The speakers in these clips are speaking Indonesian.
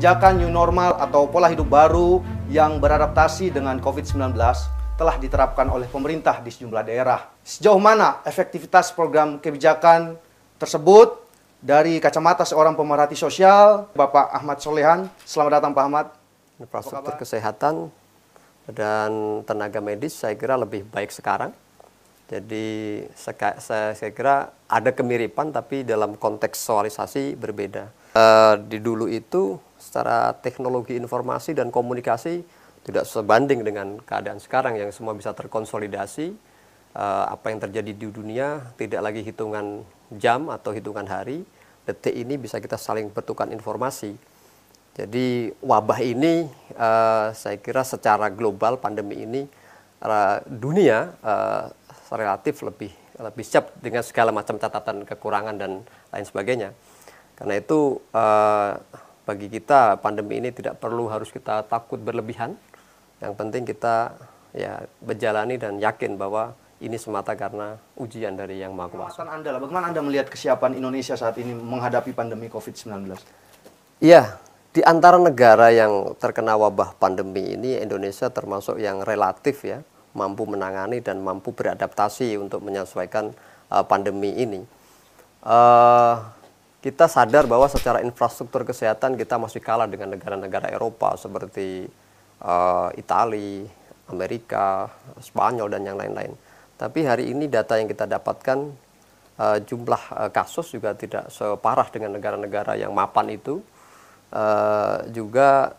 Kebijakan new normal atau pola hidup baru yang beradaptasi dengan COVID-19 telah diterapkan oleh pemerintah di sejumlah daerah. Sejauh mana efektivitas program kebijakan tersebut? Dari kacamata seorang pemerhati sosial, Bapak Ahmad Solehan. Selamat datang Pak Ahmad. Infrastruktur kesehatan dan tenaga medis saya kira lebih baik sekarang. Jadi saya kira ada kemiripan tapi dalam kontekstualisasi berbeda. Di dulu itu secara teknologi informasi dan komunikasi tidak sebanding dengan keadaan sekarang yang semua bisa terkonsolidasi. Apa yang terjadi di dunia tidak lagi hitungan jam atau hitungan hari, detik ini bisa kita saling bertukar informasi. Jadi wabah ini saya kira secara global pandemi ini dunia relatif lebih siap dengan segala macam catatan kekurangan dan lain sebagainya. Karena itu bagi kita pandemi ini tidak perlu harus kita takut berlebihan. Yang penting kita ya berjalani dan yakin bahwa ini semata karena ujian dari Yang Maha Kuasa. Bagaimana Anda melihat kesiapan Indonesia saat ini menghadapi pandemi COVID-19? Iya, di antara negara yang terkena wabah pandemi ini, Indonesia termasuk yang relatif ya, mampu menangani dan mampu beradaptasi untuk menyesuaikan pandemi ini. Kita sadar bahwa secara infrastruktur kesehatan kita masih kalah dengan negara-negara Eropa seperti Italia, Amerika, Spanyol, dan yang lain-lain. Tapi hari ini data yang kita dapatkan, jumlah kasus juga tidak separah dengan negara-negara yang mapan itu. Juga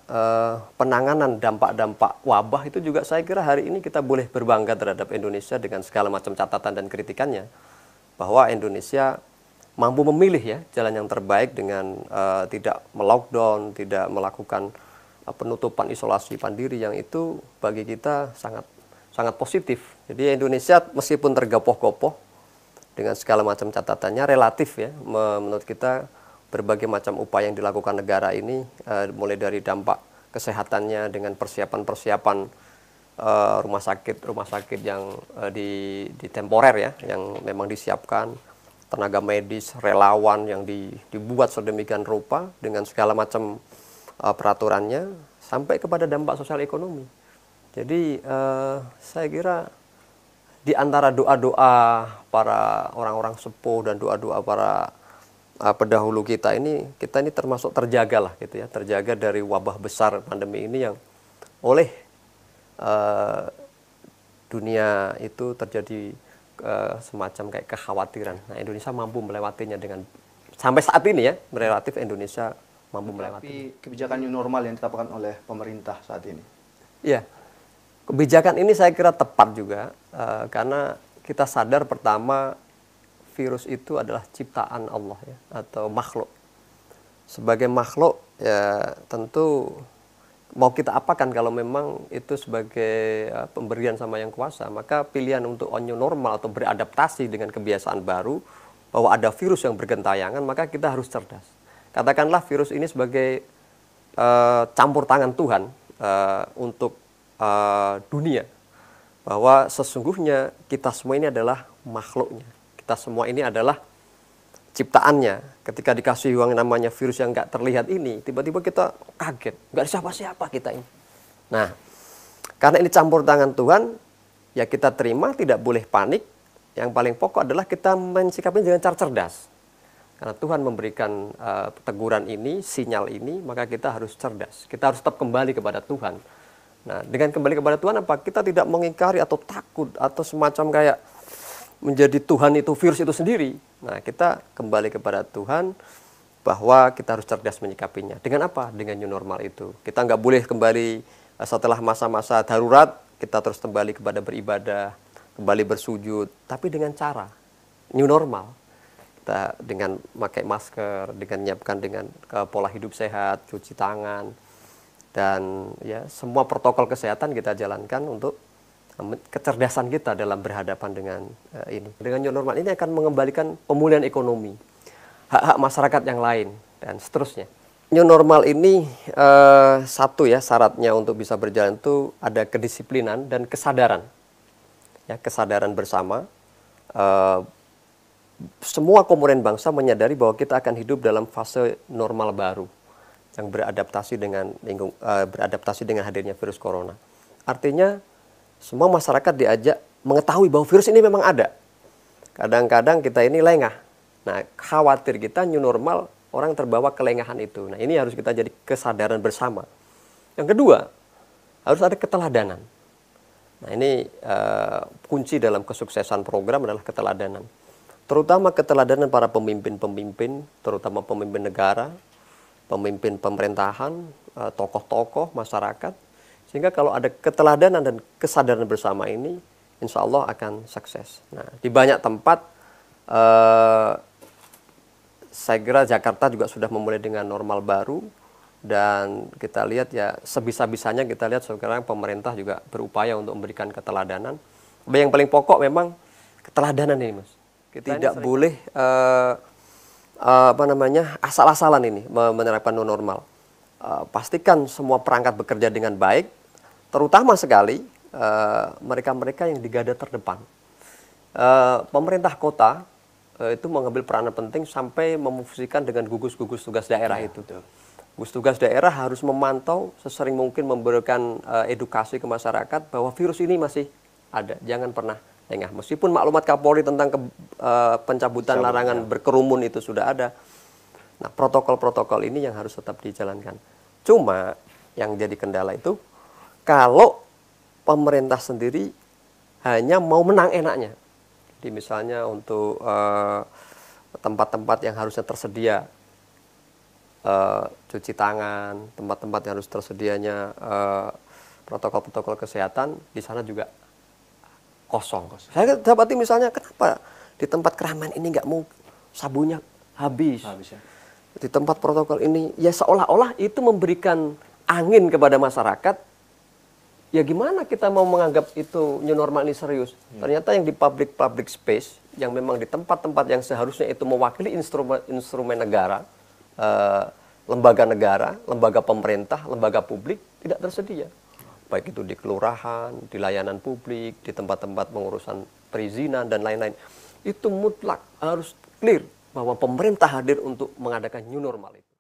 penanganan dampak-dampak wabah itu juga saya kira hari ini kita boleh berbangga terhadap Indonesia dengan segala macam catatan dan kritikannya, bahwa Indonesia mampu memilih ya jalan yang terbaik dengan tidak melockdown, tidak melakukan penutupan isolasi mandiri, yang itu bagi kita sangat positif. Jadi Indonesia meskipun tergopoh-gopoh dengan segala macam catatannya, relatif ya menurut kita berbagai macam upaya yang dilakukan negara ini, mulai dari dampak kesehatannya dengan persiapan-persiapan rumah sakit yang di temporer ya, yang memang disiapkan, tenaga medis, relawan yang dibuat sedemikian rupa dengan segala macam peraturannya, sampai kepada dampak sosial ekonomi. Jadi saya kira di antara doa-doa para orang-orang sepuh dan doa-doa para pendahulu kita ini termasuk terjaga lah gitu ya, terjaga dari wabah besar pandemi ini yang oleh dunia itu terjadi semacam kayak kekhawatiran. Nah, Indonesia mampu melewatinya dengan sampai saat ini ya, relatif Indonesia mampu melewati. Tapi kebijakan new normal yang ditetapkan oleh pemerintah saat ini. Iya, kebijakan ini saya kira tepat juga karena kita sadar pertama, virus itu adalah ciptaan Allah ya, atau makhluk. Sebagai makhluk ya tentu mau kita apakan kalau memang itu sebagai pemberian sama Yang Kuasa, maka pilihan untuk new normal atau beradaptasi dengan kebiasaan baru, bahwa ada virus yang bergentayangan, maka kita harus cerdas. Katakanlah virus ini sebagai campur tangan Tuhan untuk dunia, bahwa sesungguhnya kita semua ini adalah makhluknya. Kita semua ini adalah ciptaannya. Ketika dikasih uang namanya virus yang nggak terlihat ini, tiba-tiba kita kaget, nggak ada siapa-siapa kita ini. Nah, karena ini campur tangan Tuhan, ya kita terima, tidak boleh panik. Yang paling pokok adalah kita mensikapinya dengan cara cerdas. Karena Tuhan memberikan teguran ini, sinyal ini, maka kita harus cerdas. Kita harus tetap kembali kepada Tuhan. Nah, dengan kembali kepada Tuhan apa? Kita tidak mengingkari atau takut atau semacam kayak menjadi Tuhan itu virus itu sendiri. Nah, kita kembali kepada Tuhan bahwa kita harus cerdas menyikapinya. Dengan apa? Dengan new normal itu. Kita nggak boleh kembali setelah masa-masa darurat, kita terus kembali kepada beribadah, kembali bersujud, tapi dengan cara new normal. Kita dengan pakai masker, dengan menyiapkan dengan pola hidup sehat, cuci tangan, dan ya semua protokol kesehatan kita jalankan untuk kecerdasan kita dalam berhadapan dengan ini. Dengan new normal ini akan mengembalikan pemulihan ekonomi, hak-hak masyarakat yang lain, dan seterusnya. New normal ini satu ya syaratnya untuk bisa berjalan itu ada kedisiplinan dan kesadaran. Ya, kesadaran bersama. Semua komponen bangsa menyadari bahwa kita akan hidup dalam fase normal baru. yang beradaptasi dengan hadirnya virus corona. Artinya semua masyarakat diajak mengetahui bahwa virus ini memang ada. Kadang-kadang kita ini lengah. Nah, khawatir kita new normal orang terbawa kelengahan itu. Nah, ini harus kita jadi kesadaran bersama. Yang kedua, harus ada keteladanan. Nah, ini kunci dalam kesuksesan program adalah keteladanan. Terutama keteladanan para pemimpin-pemimpin, terutama pemimpin negara, pemimpin pemerintahan, tokoh-tokoh masyarakat. Sehingga kalau ada keteladanan dan kesadaran bersama ini, insya Allah akan sukses. Nah, di banyak tempat, saya kira Jakarta juga sudah memulai dengan normal baru. Dan kita lihat ya sebisa-bisanya kita lihat sekarang pemerintah juga berupaya untuk memberikan keteladanan. Tapi yang paling pokok memang keteladanan ini, Mas. Kita tidak boleh asal-asalan ini menerapkan new normal. Pastikan semua perangkat bekerja dengan baik, terutama sekali mereka-mereka yang di garda terdepan. Pemerintah kota itu mengambil peranan penting sampai memfungsikan dengan gugus-gugus tugas daerah itu. Gugus tugas daerah harus memantau sesering mungkin memberikan edukasi ke masyarakat bahwa virus ini masih ada. Jangan pernah lengah. Meskipun maklumat Kapolri tentang pencabutan larangan berkerumun itu sudah ada. Nah, protokol-protokol ini yang harus tetap dijalankan. Cuma yang jadi kendala itu kalau pemerintah sendiri hanya mau menang enaknya. Jadi misalnya untuk tempat-tempat yang harusnya tersedia cuci tangan, tempat-tempat yang harus tersedianya protokol-protokol kesehatan, di sana juga kosong. Saya dapati misalnya, kenapa di tempat keramaian ini nggak mau sabunnya habis ya. Di tempat protokol ini, ya seolah-olah itu memberikan angin kepada masyarakat. Ya gimana kita mau menganggap itu new normal ini serius? Ternyata yang di public space, yang memang di tempat-tempat yang seharusnya itu mewakili instrumen negara, lembaga negara, lembaga pemerintah, lembaga publik tidak tersedia. Baik itu di kelurahan, di layanan publik, di tempat-tempat pengurusan perizinan dan lain-lain. Itu mutlak harus clear bahwa pemerintah hadir untuk mengadakan new normal itu.